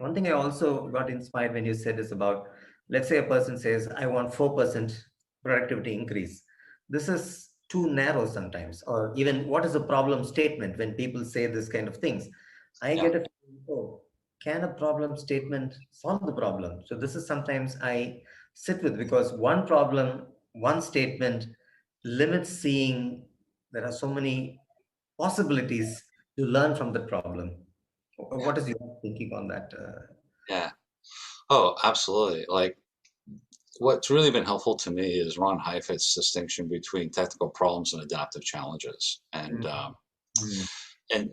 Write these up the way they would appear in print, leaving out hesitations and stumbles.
One thing I also got inspired when you said is about, let's say a person says, I want 4% productivity increase. This is too narrow sometimes, or even what is a problem statement when people say this kind of things. I Yeah. get a feeling, oh, can a problem statement solve the problem? So this is sometimes I sit with, because one problem, one statement limits seeing there are so many possibilities to learn from the problem. Yeah. What is your thinking on that? Yeah. Oh, absolutely. Like what's really been helpful to me is Ron Heifetz's distinction between technical problems and adaptive challenges. Mm, And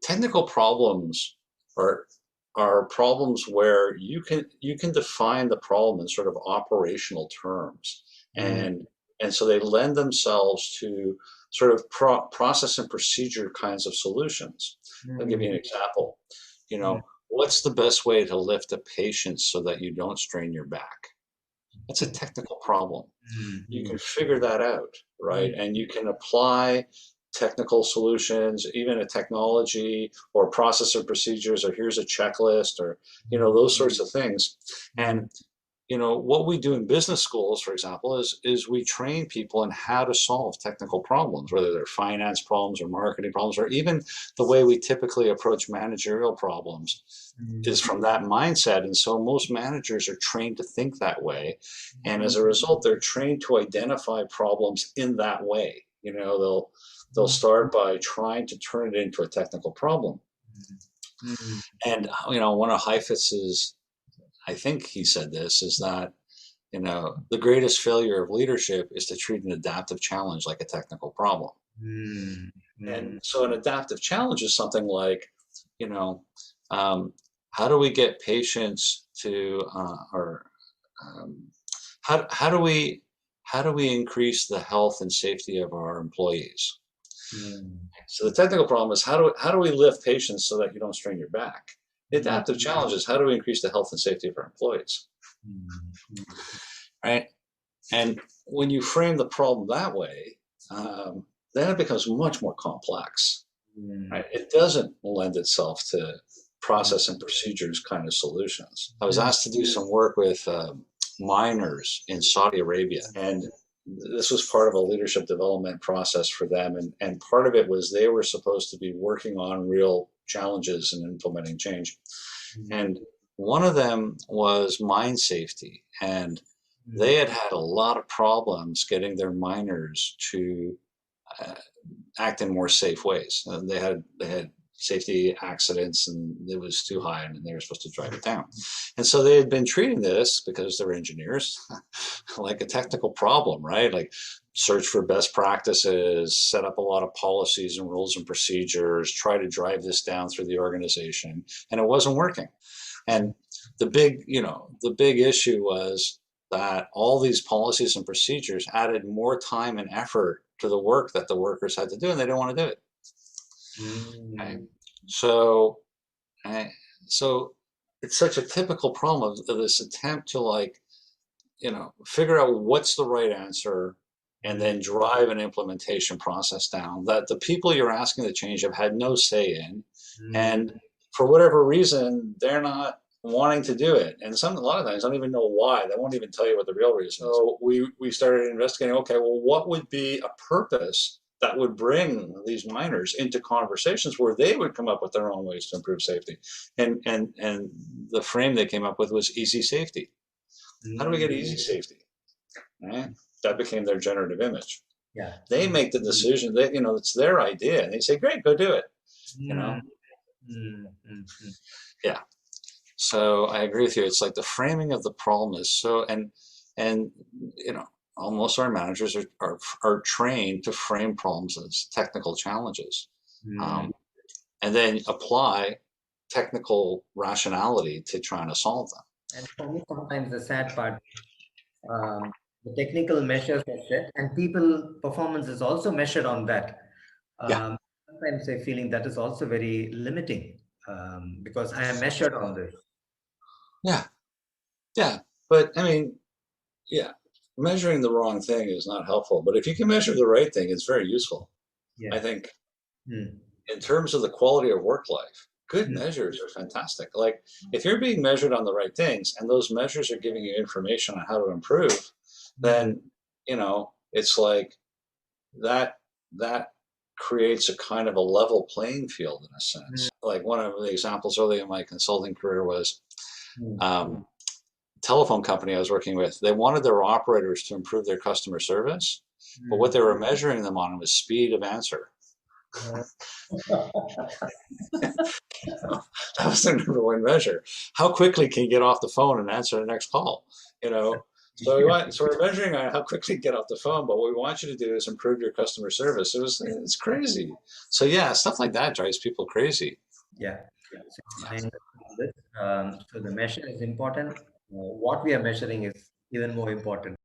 technical problems are are problems where you can define the problem in sort of operational terms, mm, and so they lend themselves to sort of process and procedure kinds of solutions. I'll give you an mm, example. You mm, know, what's the best way to lift a patient so that you don't strain your back? That's a technical problem. You mm, can figure that out, right? mm, And you can apply technical solutions, even a technology or process and procedures, or here's a checklist, or those sorts of things. mm, And what we do in business schools, for example, is we train people in how to solve technical problems, whether they're finance problems or marketing problems, or even the way we typically approach managerial problems mm, is from that mindset. And so most managers are trained to think that way. And as a mm, result, they're trained to identify problems in that way. They'll mm, start by trying to turn it into a technical problem. mm, And one of Heifetz's, I think he said this, is that the greatest failure of leadership is to treat an adaptive challenge like a technical problem. mm, And mm, so an adaptive challenge is something like, you know, um, how do we get patients to, or um, how do we increase the health and safety of our employees? mm, So the technical problem is how do we lift patients so that you don't strain your back? The adaptive challenge is how do we increase the health and safety of our employees, mm, mm, right? And when you frame the problem that way, um, then it becomes much more complex, mm, right? It doesn't lend itself to process and procedures kind of solutions. I was mm, asked to do some work with miners in Saudi Arabia, and this was part of a leadership development process for them. And part of it was they were supposed to be working on real challenges and implementing change. mm, And one of them was mine safety. And mm, they had had a lot of problems getting their miners to uh, act in more safe ways. They had safety accidents, and it was too high, and they were supposed to drive it down. And so they had been treating this, because they're engineers, like a technical problem, right? Like search for best practices, set up a lot of policies and rules and procedures, try to drive this down through the organization, and it wasn't working. And the big issue was that all these policies and procedures added more time and effort to the work that the workers had to do, and they didn't want to do it. Okay? mm, So, uh, so it's such a typical problem of this attempt to, like, figure out what's the right answer, and mm, then drive an implementation process down that the people you're asking to change have had no say in, mm. and for whatever reason they're not wanting to do it, and a lot of times don't even know why. They won't even tell you what the real reason is. So we started investigating, okay, well, what would be a purpose that would bring these miners into conversations where they would come up with their own ways to improve safety, and the frame they came up with was easy safety. How do we get Mm, easy safety? Right? That became their generative image. yeah. They make the decision that, it's their idea, and they say, great, go do it. You Mm, know? mm, mm, mm, Yeah. So I agree with you. It's like the framing of the problem is so, and, almost our managers are trained to frame problems as technical challenges, mm. um, and then apply technical rationality to trying to solve them. And for me, sometimes the sad part, the technical measures are set, and people performance is also measured on that. Yeah. Sometimes I feeling that is also very limiting, because I am measured on this. Yeah. Yeah. But I mean, yeah, measuring the wrong thing is not helpful, but if you can measure the right thing, it's very useful. I Yeah. think Mm, in terms of the quality of work life. Good measures are fantastic. Like if you're being measured on the right things and those measures are giving you information on how to improve, then it's like that that creates a kind of a level playing field in a sense. Like one of the examples early in my consulting career was um, telephone company I was working with. They wanted their operators to improve their customer service, but what they were measuring them on was speed of answer. That was their number one measure. How quickly can you get off the phone and answer the next call? You know, so we're measuring on how quickly you get off the phone, but what we want you to do is improve your customer service. It's crazy. So yeah, stuff like that drives people crazy. Yeah. So I understand this. So the measure is important. What we are measuring is even more important.